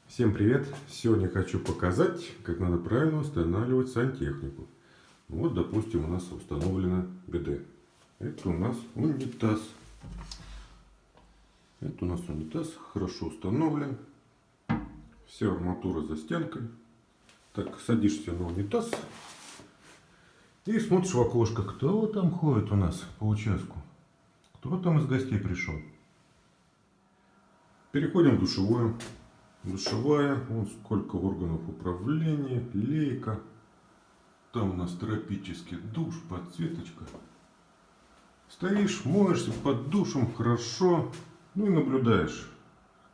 Всем привет! Сегодня хочу показать, как надо правильно устанавливать сантехнику. Вот, допустим, у нас установлена биде. Это у нас унитаз. Это у нас унитаз, хорошо установлен. Вся арматура за стенкой. Так, садишься на унитаз и смотришь в окошко, кто там ходит у нас по участку. Кто там из гостей пришел. Переходим в душевую. Душевая, вон сколько органов управления, лейка. Там у нас тропический душ, подсветочка. Стоишь, моешься под душем, хорошо. Ну и наблюдаешь.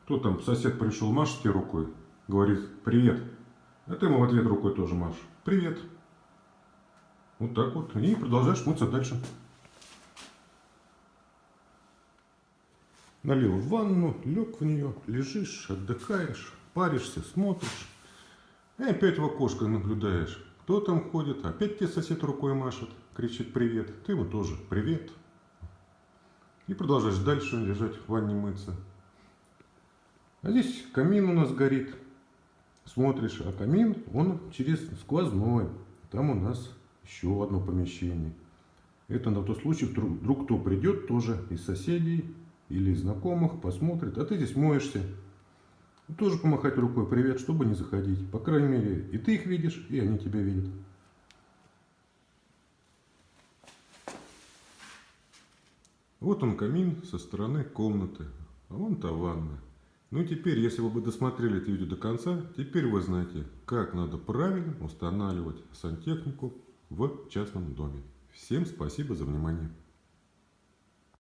Кто там, сосед пришел, машет тебе рукой, говорит привет. А ты ему в ответ рукой тоже машешь. Привет. Вот так вот. И продолжаешь мыться дальше. Налил в ванну, лег в нее, лежишь, отдыхаешь, паришься, смотришь. И опять в окошко наблюдаешь. Кто там ходит? Опять тебе сосед рукой машет, кричит привет. Ты ему тоже привет. И продолжаешь дальше лежать в ванне мыться. А здесь камин у нас горит. Смотришь, а камин, он через сквозной. Там у нас еще одно помещение. Это на тот случай, вдруг кто придет тоже из соседей или знакомых, посмотрит, а ты здесь моешься. Тоже помахать рукой привет, чтобы не заходить. По крайней мере, и ты их видишь, и они тебя видят. Вот он камин со стороны комнаты, а вон та ванна. Ну и теперь, если вы бы досмотрели это видео до конца, теперь вы знаете, как надо правильно устанавливать сантехнику в частном доме. Всем спасибо за внимание.